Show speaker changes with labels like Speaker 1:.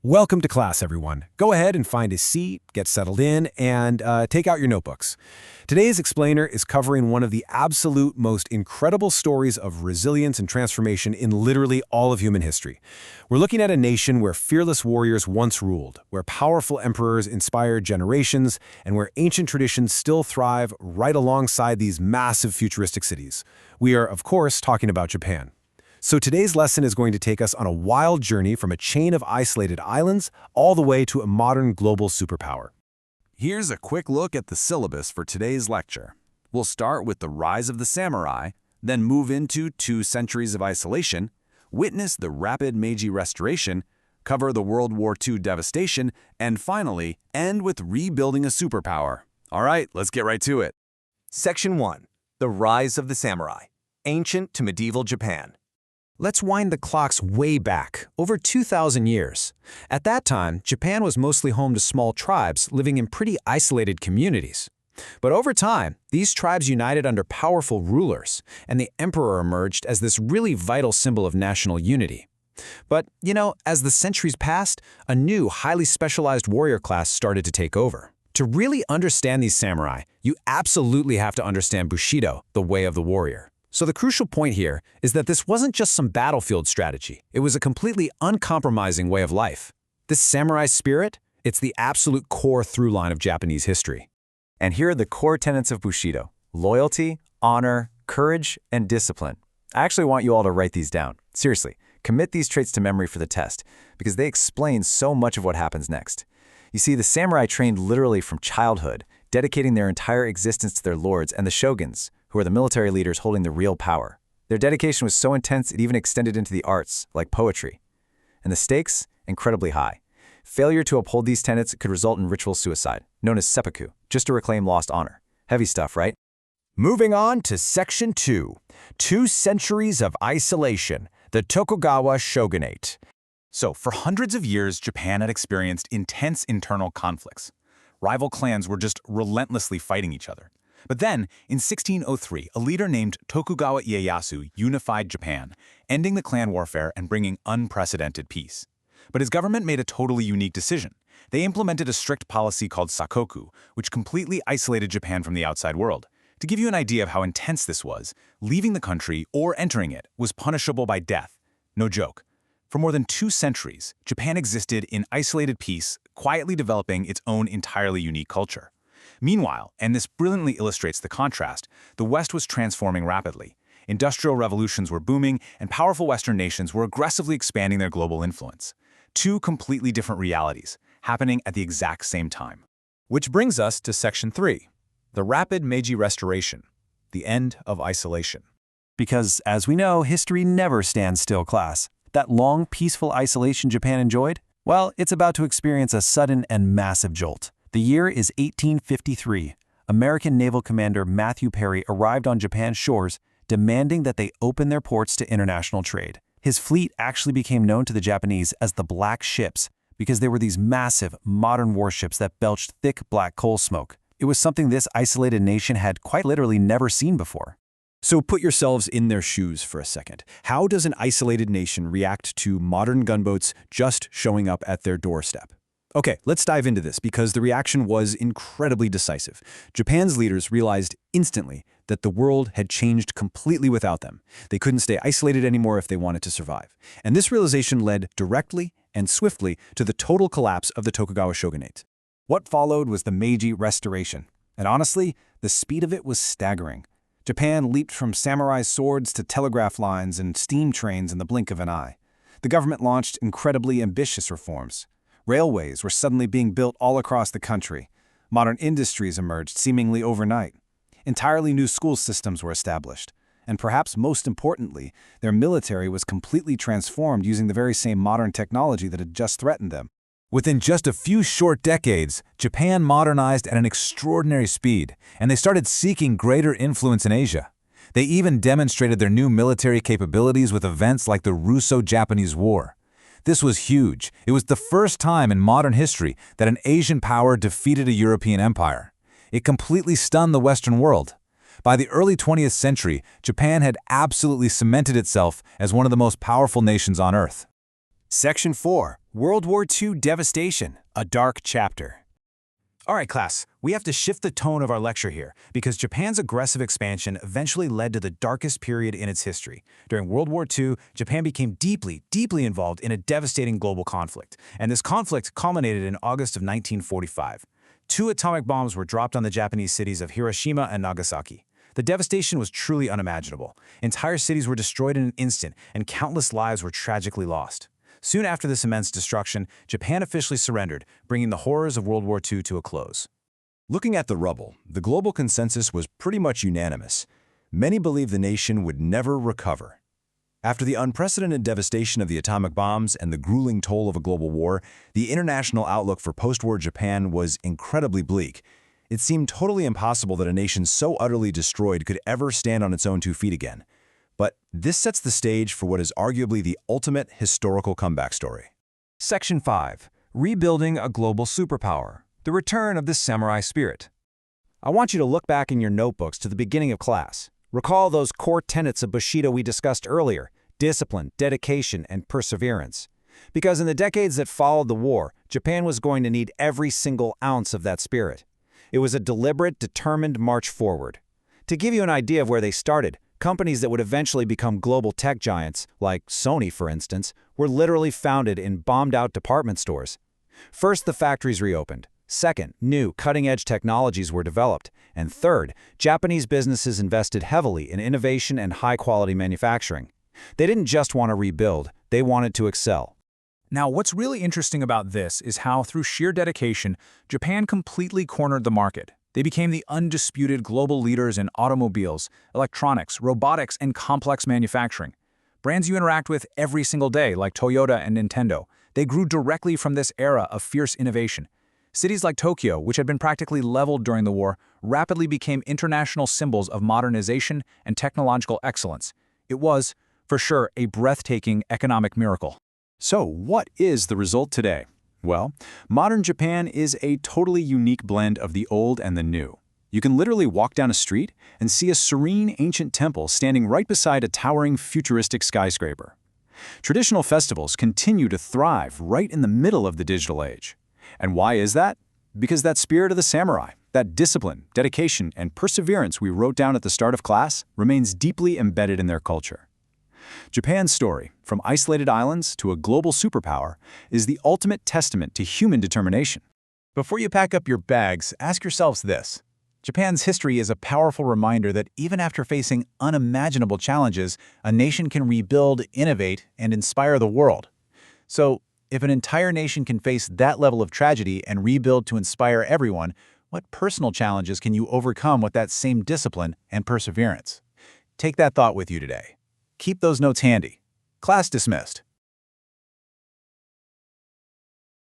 Speaker 1: Welcome to class, everyone. Go ahead and find a seat, get settled in, and take out your notebooks. Today's explainer is covering one of the absolute most incredible stories of resilience and transformation in literally all of human history. We're looking at a nation where fearless warriors once ruled, where powerful emperors inspired generations, and where ancient traditions still thrive right alongside these massive futuristic cities. We are, of course, talking about Japan. So today's lesson is going to take us on a wild journey from a chain of isolated islands all the way to a modern global superpower.
Speaker 2: Here's a quick look at the syllabus for today's lecture. We'll start with the rise of the samurai, then move into 2 centuries of isolation, witness the rapid Meiji Restoration, cover the World War II devastation, and finally, end with rebuilding a superpower. All right, let's get right to it.
Speaker 3: Section 1. The Rise of the Samurai. Ancient to Medieval Japan.
Speaker 4: Let's wind the clocks way back, over 2,000 years. At that time, Japan was mostly home to small tribes living in pretty isolated communities. But over time, these tribes united under powerful rulers, and the emperor emerged as this really vital symbol of national unity. But, as the centuries passed, a new, highly specialized warrior class started to take over. To really understand these samurai, you absolutely have to understand Bushido, the way of the warrior. So the crucial point here is that this wasn't just some battlefield strategy. It was a completely uncompromising way of life. This samurai spirit, it's the absolute core through line of Japanese history.
Speaker 3: And here are the core tenets of Bushido: loyalty, honor, courage, and discipline. I actually want you all to write these down. Seriously, commit these traits to memory for the test, because they explain so much of what happens next. You see, the samurai trained literally from childhood, dedicating their entire existence to their lords and the shoguns, who are the military leaders holding the real power. Their dedication was so intense it even extended into the arts, like poetry. And the stakes? Incredibly high. Failure to uphold these tenets could result in ritual suicide, known as seppuku, just to reclaim lost honor. Heavy stuff, right?
Speaker 1: Moving on to Section 2. 2 centuries of isolation, the Tokugawa Shogunate.
Speaker 2: So, for hundreds of years, Japan had experienced intense internal conflicts. Rival clans were just relentlessly fighting each other. But then, in 1603, a leader named Tokugawa Ieyasu unified Japan, ending the clan warfare and bringing unprecedented peace. But his government made a totally unique decision. They implemented a strict policy called sakoku, which completely isolated Japan from the outside world. To give you an idea of how intense this was, leaving the country or entering it was punishable by death. No joke. For more than 2 centuries, Japan existed in isolated peace, quietly developing its own entirely unique culture. Meanwhile, and this brilliantly illustrates the contrast, the West was transforming rapidly. Industrial revolutions were booming, and powerful Western nations were aggressively expanding their global influence. 2 completely different realities, happening at the exact same time.
Speaker 1: Which brings us to Section 3. The rapid Meiji Restoration, the end of isolation. Because, as we know, history never stands still, class. That long, peaceful isolation Japan enjoyed? Well, it's about to experience a sudden and massive jolt. The year is 1853. American naval commander Matthew Perry arrived on Japan's shores, demanding that they open their ports to international trade. His fleet actually became known to the Japanese as the Black Ships because they were these massive, modern warships that belched thick black coal smoke. It was something this isolated nation had quite literally never seen before. So put yourselves in their shoes for a second. How does an isolated nation react to modern gunboats just showing up at their doorstep? Okay, let's dive into this because the reaction was incredibly decisive. Japan's leaders realized instantly that the world had changed completely without them. They couldn't stay isolated anymore if they wanted to survive. And this realization led directly and swiftly to the total collapse of the Tokugawa Shogunate. What followed was the Meiji Restoration. And honestly, the speed of it was staggering. Japan leaped from samurai swords to telegraph lines and steam trains in the blink of an eye. The government launched incredibly ambitious reforms. Railways were suddenly being built all across the country. Modern industries emerged seemingly overnight. Entirely new school systems were established. And perhaps most importantly, their military was completely transformed using the very same modern technology that had just threatened them. Within just a few short decades, Japan modernized at an extraordinary speed, and they started seeking greater influence in Asia. They even demonstrated their new military capabilities with events like the Russo-Japanese War. This was huge. It was the first time in modern history that an Asian power defeated a European empire. It completely stunned the Western world. By the early 20th century, Japan had absolutely cemented itself as one of the most powerful nations on Earth.
Speaker 4: Section 4.
Speaker 1: World War II devastation, a dark chapter. All right, class, we have to shift the tone of our lecture here because Japan's aggressive expansion eventually led to the darkest period in its history. During World War II, Japan became deeply involved in a devastating global conflict, and this conflict culminated in August of 1945. 2 atomic bombs were dropped on the Japanese cities of Hiroshima and Nagasaki. The devastation was truly unimaginable. Entire cities were destroyed in an instant, and countless lives were tragically lost. Soon after this immense destruction, Japan officially surrendered, bringing the horrors of World War II to a close.
Speaker 5: Looking at the rubble, the global consensus was pretty much unanimous. Many believed the nation would never recover. After the unprecedented devastation of the atomic bombs and the grueling toll of a global war, the international outlook for post-war Japan was incredibly bleak. It seemed totally impossible that a nation so utterly destroyed could ever stand on its own 2 feet again. But this sets the stage for what is arguably the ultimate historical comeback story.
Speaker 3: Section 5. Rebuilding a Global Superpower. The Return of the Samurai Spirit.
Speaker 4: I want you to look back in your notebooks to the beginning of class. Recall those core tenets of Bushido we discussed earlier: discipline, dedication, and perseverance. Because in the decades that followed the war, Japan was going to need every single ounce of that spirit. It was a deliberate, determined march forward. To give you an idea of where they started, companies that would eventually become global tech giants, like Sony for instance, were literally founded in bombed-out department stores. First, the factories reopened. Second, new, cutting-edge technologies were developed. And third, Japanese businesses invested heavily in innovation and high-quality manufacturing. They didn't just want to rebuild, they wanted to excel.
Speaker 2: Now, what's really interesting about this is how, through sheer dedication, Japan completely cornered the market. They became the undisputed global leaders in automobiles, electronics, robotics, and complex manufacturing. Brands you interact with every single day, like Toyota and Nintendo, they grew directly from this era of fierce innovation. Cities like Tokyo, which had been practically leveled during the war, rapidly became international symbols of modernization and technological excellence. It was, for sure, a breathtaking economic miracle.
Speaker 1: So, what is the result today? Well, modern Japan is a totally unique blend of the old and the new. You can literally walk down a street and see a serene ancient temple standing right beside a towering futuristic skyscraper. Traditional festivals continue to thrive right in the middle of the digital age. And why is that? Because that spirit of the samurai, that discipline, dedication, and perseverance we wrote down at the start of class remains deeply embedded in their culture. Japan's story, from isolated islands to a global superpower, is the ultimate testament to human determination.
Speaker 2: Before you pack up your bags, ask yourselves this. Japan's history is a powerful reminder that even after facing unimaginable challenges, a nation can rebuild, innovate, and inspire the world. So, if an entire nation can face that level of tragedy and rebuild to inspire everyone, what personal challenges can you overcome with that same discipline and perseverance? Take that thought with you today. Keep those notes handy. Class dismissed.